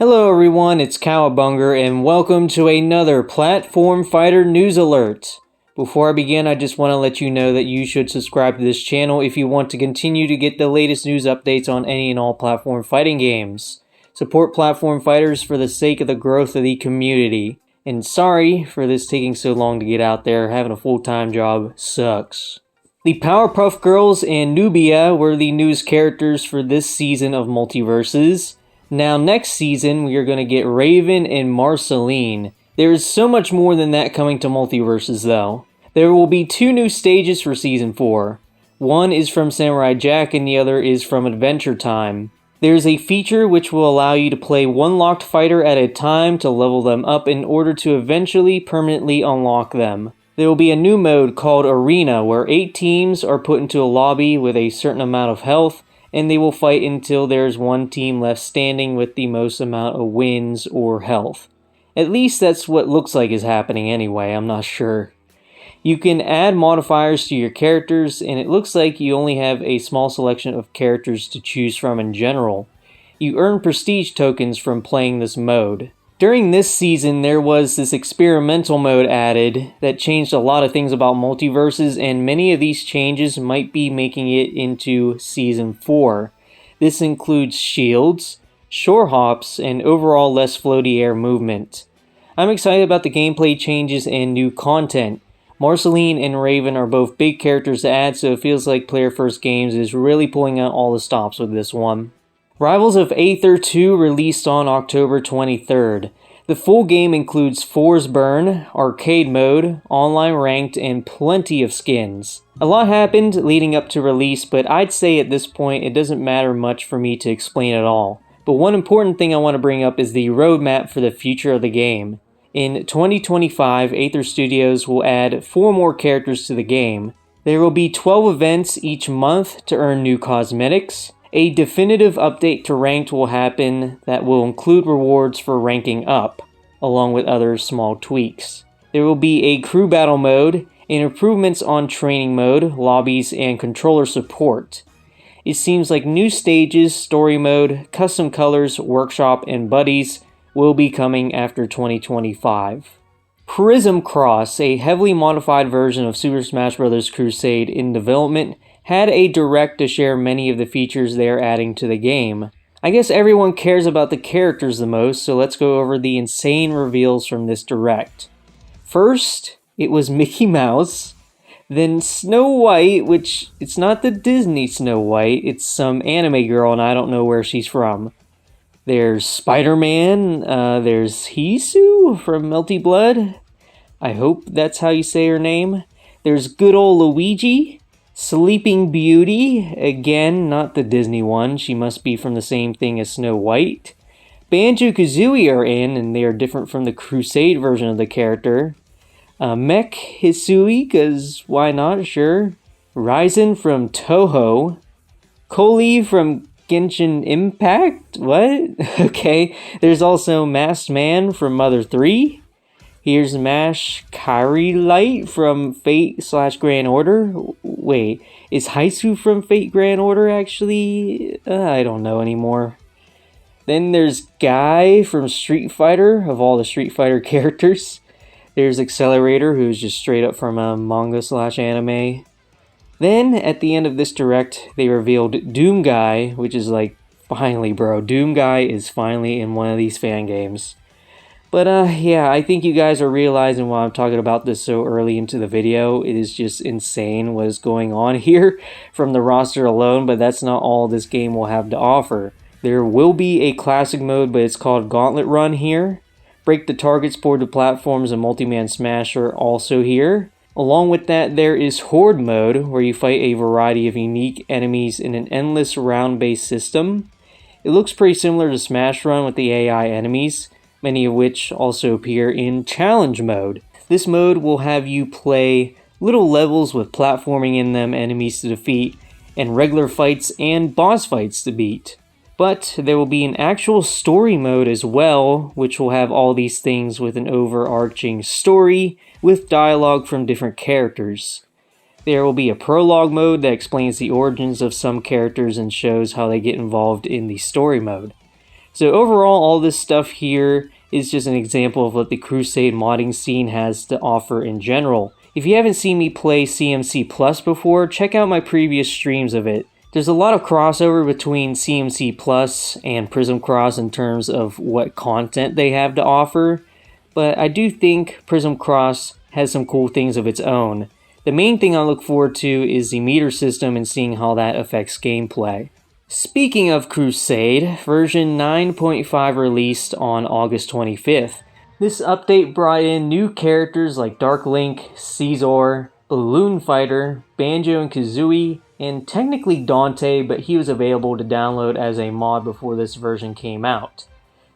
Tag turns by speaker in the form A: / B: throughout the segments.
A: Hello everyone, it's Cowabunga and welcome to another Platform Fighter News Alert. Before I begin, I just want to let you know that you should subscribe to this channel if you want to continue to get the latest news updates on any and all platform fighting games. Support platform fighters for the sake of the growth of the community. And sorry for this taking so long to get out there, having a full-time job sucks. The Powerpuff Girls and Nubia were the news characters for this season of Multiverses. Now next season we are going to get Raven and Marceline. There is so much more than that coming to Multiverses though. There will be two new stages for Season 4. One is from Samurai Jack and the other is from Adventure Time. There is a feature which will allow you to play one locked fighter at a time to level them up in order to eventually permanently unlock them. There will be a new mode called Arena where 8 teams are put into a lobby with a certain amount of health, and they will fight until there's one team left standing with the most amount of wins or health. At least that's what looks like is happening anyway, I'm not sure. You can add modifiers to your characters, and it looks like you only have a small selection of characters to choose from in general. You earn prestige tokens from playing this mode. During this season, there was this experimental mode added that changed a lot of things about multiverses, and many of these changes might be making it into Season 4. This includes shields, shore hops, and overall less floaty air movement. I'm excited about the gameplay changes and new content. Marceline and Raven are both big characters to add, so it feels like Player First Games is really pulling out all the stops with this one. Rivals of Aether 2 released on October 23rd. The full game includes Fours Burn, arcade mode, online ranked, and plenty of skins. A lot happened leading up to release, but I'd say at this point it doesn't matter much for me to explain it all. But one important thing I want to bring up is the roadmap for the future of the game. In 2025, Aether Studios will add 4 more characters to the game. There will be 12 events each month to earn new cosmetics. A definitive update to Ranked will happen that will include rewards for ranking up, along with other small tweaks. There will be a crew battle mode, and improvements on training mode, lobbies, and controller support. It seems like new stages, story mode, custom colors, workshop, and buddies will be coming after 2025. Prism Cross, a heavily modified version of Super Smash Bros. Crusade in development, had a direct to share many of the features they are adding to the game. I guess everyone cares about the characters the most, so let's go over the insane reveals from this direct. First, it was Mickey Mouse, then Snow White, which it's not the Disney Snow White, it's some anime girl and I don't know where she's from. There's Spider-Man, there's Hisu from Melty Blood, I hope that's how you say her name. There's good old Luigi, Sleeping Beauty, again, not the Disney one, she must be from the same thing as Snow White. Banjo-Kazooie are in, and they are different from the Crusade version of the character. Mech Hisui, cause why not, sure. Ryzen from Toho. Koli from Genshin Impact, what? Okay, there's also Masked Man from Mother 3. Here's Mash Kairi Light from Fate/Grand Order. Wait, is Haisu from Fate Grand Order actually? I don't know anymore. Then there's Guy from Street Fighter, of all the Street Fighter characters. There's Accelerator, who's just straight up from a manga/anime. Then, at the end of this direct, they revealed Doom Guy, which is like, finally bro, Doom Guy is finally in one of these fan games. But yeah, I think you guys are realizing why I'm talking about this so early into the video. It is just insane what is going on here from the roster alone, but that's not all this game will have to offer. There will be a classic mode, but it's called Gauntlet Run here. Break the Targets board to platforms and Multi-Man Smash are also here. Along with that, there is Horde mode, where you fight a variety of unique enemies in an endless round-based system. It looks pretty similar to Smash Run with the AI enemies, many of which also appear in Challenge mode. This mode will have you play little levels with platforming in them, enemies to defeat, and regular fights and boss fights to beat. But there will be an actual story mode as well, which will have all these things with an overarching story with dialogue from different characters. There will be a prologue mode that explains the origins of some characters and shows how they get involved in the story mode. So overall, all this stuff here is just an example of what the Crusade modding scene has to offer in general. If you haven't seen me play CMC Plus before, check out my previous streams of it. There's a lot of crossover between CMC Plus and Prism Cross in terms of what content they have to offer, but I do think Prism Cross has some cool things of its own. The main thing I look forward to is the meter system and seeing how that affects gameplay. Speaking of Crusade, version 9.5 released on August 25th. This update brought in new characters like Dark Link, Caesar, Balloon Fighter, Banjo and Kazooie, and technically Dante, but he was available to download as a mod before this version came out.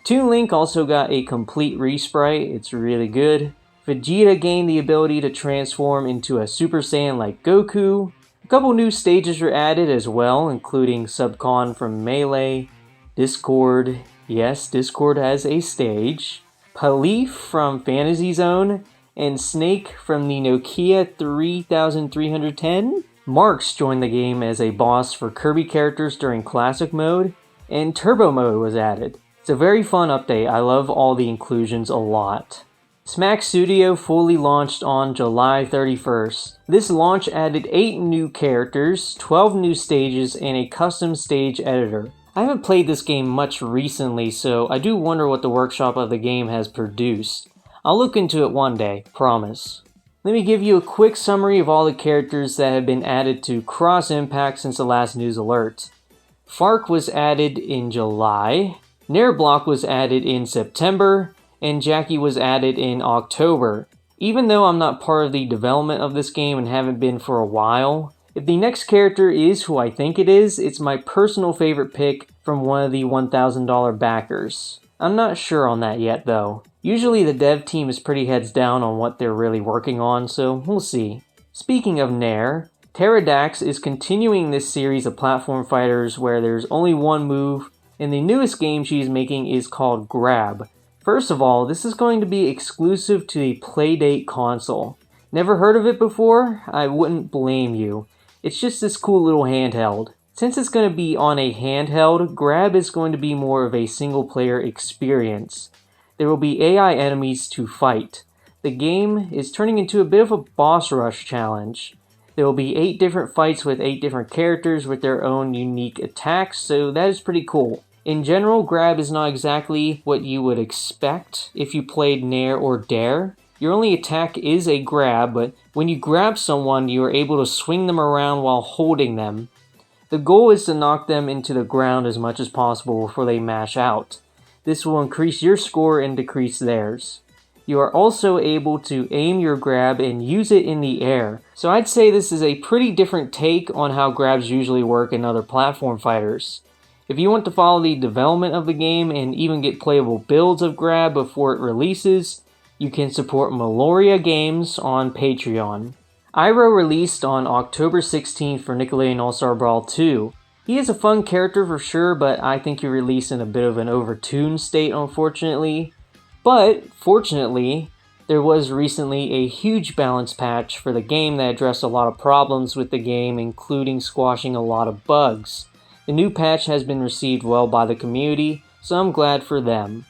A: Toon Link also got a complete resprite, it's really good. Vegeta gained the ability to transform into a Super Saiyan like Goku. A couple new stages were added as well, including Subcon from Melee, Discord, yes, Discord has a stage, Palif from Fantasy Zone, and Snake from the Nokia 3310. Marks joined the game as a boss for Kirby characters during Classic Mode, and Turbo Mode was added. It's a very fun update, I love all the inclusions a lot. Smack Studio fully launched on July 31st. This launch added 8 new characters, 12 new stages, and a custom stage editor. I haven't played this game much recently, so I do wonder what the workshop of the game has produced. I'll look into it one day, promise. Let me give you a quick summary of all the characters that have been added to Cross Impact since the last news alert. Fark was added in July, Nairblock was added in September, and Jackie was added in October. Even though I'm not part of the development of this game and haven't been for a while, if the next character is who I think it is, it's my personal favorite pick from one of the $1,000 backers. I'm not sure on that yet though. Usually the dev team is pretty heads down on what they're really working on, so we'll see. Speaking of Nair, Pterodax is continuing this series of platform fighters where there's only one move, and the newest game she's making is called Grab. First of all, this is going to be exclusive to the Playdate console. Never heard of it before? I wouldn't blame you. It's just this cool little handheld. Since it's going to be on a handheld, Grab is going to be more of a single player experience. There will be AI enemies to fight. The game is turning into a bit of a boss rush challenge. There will be 8 different fights with 8 different characters with their own unique attacks, so that is pretty cool. In general, Grab is not exactly what you would expect if you played Nair or Dare. Your only attack is a grab, but when you grab someone, you are able to swing them around while holding them. The goal is to knock them into the ground as much as possible before they mash out. This will increase your score and decrease theirs. You are also able to aim your grab and use it in the air. So I'd say this is a pretty different take on how grabs usually work in other platform fighters. If you want to follow the development of the game and even get playable builds of Grab before it releases, you can support Meloria Games on Patreon. Iroh released on October 16th for Nickelodeon All-Star Brawl 2. He is a fun character for sure, but I think he released in a bit of an overtuned state unfortunately. But, fortunately, there was recently a huge balance patch for the game that addressed a lot of problems with the game, including squashing a lot of bugs. The new patch has been received well by the community, so I'm glad for them.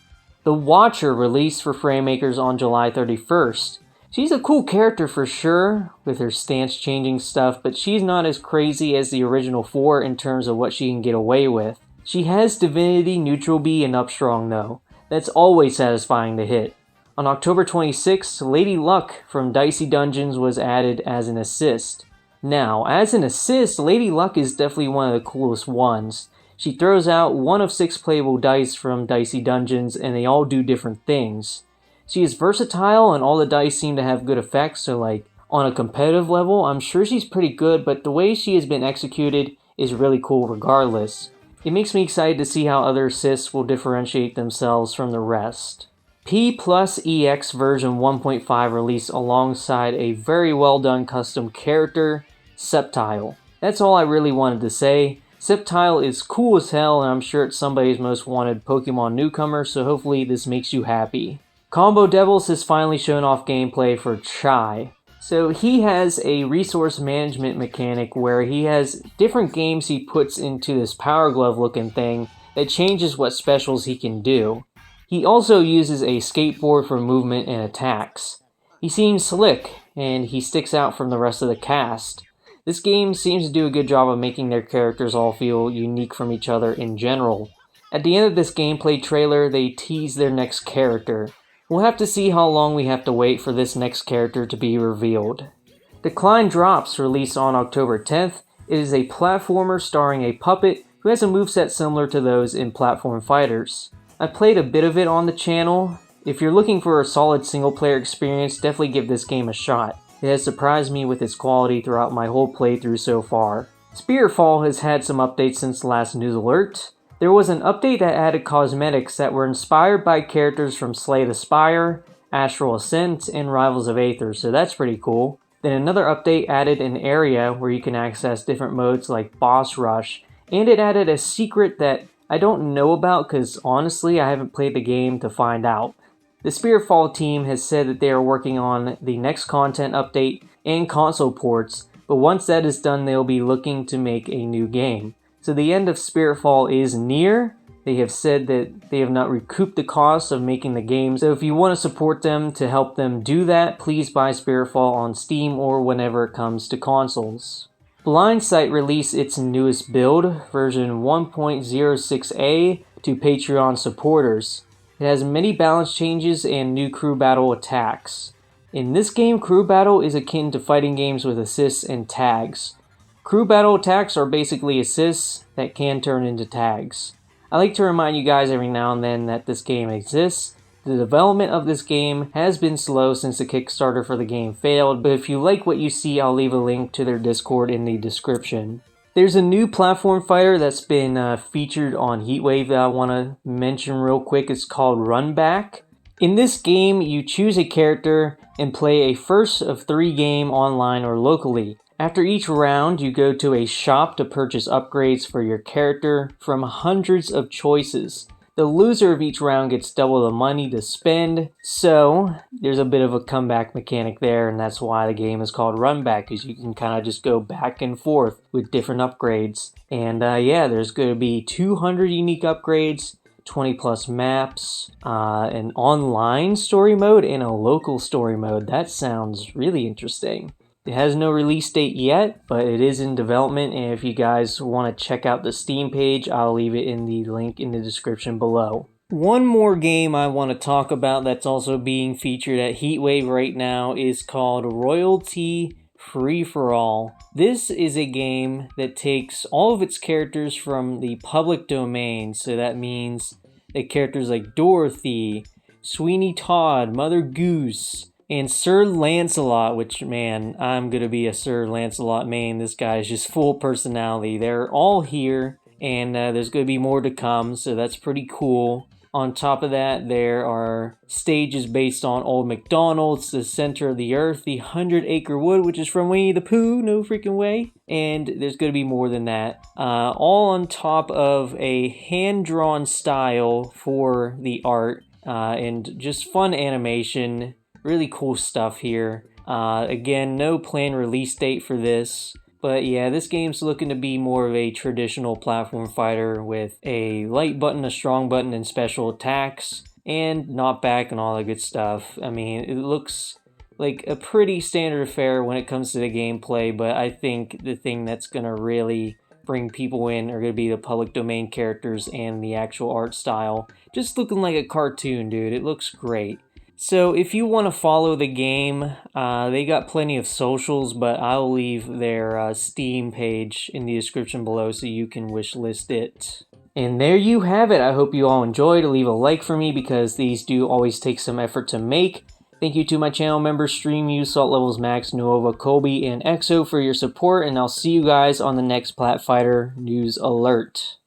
A: The Watcher released for Framemakers on July 31st. She's a cool character for sure, with her stance changing stuff, but she's not as crazy as the original 4 in terms of what she can get away with. She has Divinity, Neutral B, and Upstrong though. That's always satisfying to hit. On October 26th, Lady Luck from Dicey Dungeons was added as an assist. Now, as an assist, Lady Luck is definitely one of the coolest ones. She throws out 1 of 6 playable dice from Dicey Dungeons, and they all do different things. She is versatile, and all the dice seem to have good effects, so like, on a competitive level, I'm sure she's pretty good, but the way she has been executed is really cool regardless. It makes me excited to see how other assists will differentiate themselves from the rest. P plus EX version 1.5 released alongside a very well done custom character, Sceptile. That's all I really wanted to say. Sceptile is cool as hell, and I'm sure it's somebody's most wanted Pokemon newcomer, so hopefully this makes you happy. Combo Devils has finally shown off gameplay for Chai. So he has a resource management mechanic where he has different games he puts into this Power Glove looking thing that changes what specials he can do. He also uses a skateboard for movement and attacks. He seems slick, and he sticks out from the rest of the cast. This game seems to do a good job of making their characters all feel unique from each other in general. At the end of this gameplay trailer, they tease their next character. We'll have to see how long we have to wait for this next character to be revealed. Decline Drops, released on October 10th, it is a platformer starring a puppet who has a moveset similar to those in platform fighters. I played a bit of it on the channel. If you're looking for a solid single player experience, definitely give this game a shot. It has surprised me with its quality throughout my whole playthrough so far. Spiritfall has had some updates since the last news alert. There was an update that added cosmetics that were inspired by characters from Slay the Spire, Astral Ascent, and Rivals of Aether, so that's pretty cool. Then another update added an area where you can access different modes like Boss Rush, and it added a secret that I don't know about because honestly I haven't played the game to find out. The Spiritfall team has said that they are working on the next content update and console ports, but once that is done they'll be looking to make a new game. So the end of Spiritfall is near. They have said that they have not recouped the cost of making the game, so if you want to support them to help them do that, please buy Spiritfall on Steam or whenever it comes to consoles. Blindsight released its newest build, version 1.06a, to Patreon supporters. It has many balance changes and new crew battle attacks. In this game, crew battle is akin to fighting games with assists and tags. Crew battle attacks are basically assists that can turn into tags. I like to remind you guys every now and then that this game exists. The development of this game has been slow since the Kickstarter for the game failed, but if you like what you see, I'll leave a link to their Discord in the description. There's a new platform fighter that's been featured on Heatwave that I want to mention real quick. It's called Run Back. In this game, you choose a character and play a first of 3 game online or locally. After each round, you go to a shop to purchase upgrades for your character from hundreds of choices. The loser of each round gets double the money to spend, so there's a bit of a comeback mechanic there, and that's why the game is called Run Back, because you can kind of just go back and forth with different upgrades. And yeah, there's going to be 200 unique upgrades, 20 plus maps, an online story mode, and a local story mode. That sounds really interesting. It has no release date yet, but it is in development, and if you guys want to check out the Steam page, I'll leave it in the link in the description below. One more game I want to talk about that's also being featured at Heatwave right now is called Royalty Free For All. This is a game that takes all of its characters from the public domain, so that means that characters like Dorothy, Sweeney Todd, Mother Goose, and Sir Lancelot, which, man, I'm going to be a Sir Lancelot main. This guy is just full personality. They're all here, and there's going to be more to come, so that's pretty cool. On top of that, there are stages based on Old MacDonald's, the Center of the Earth, the 100-Acre Wood, which is from Winnie the Pooh, no freaking way. And there's going to be more than that. All on top of a hand-drawn style for the art, and just fun animation. Really cool stuff here. Again, no planned release date for this. But yeah, this game's looking to be more of a traditional platform fighter with a light button, a strong button, and special attacks. And knockback and all that good stuff. I mean, it looks like a pretty standard affair when it comes to the gameplay. But I think the thing that's going to really bring people in are going to be the public domain characters and the actual art style. Just looking like a cartoon, dude. It looks great. So if you want to follow the game, they got plenty of socials, but I'll leave their Steam page in the description below so you can wishlist it. And there you have it. I hope you all enjoyed. Leave a like for me because these do always take some effort to make. Thank you to my channel members, StreamU, Salt Levels Max, Nuova, Colby, and EXO for your support, and I'll see you guys on the next Plat Fighter News Alert.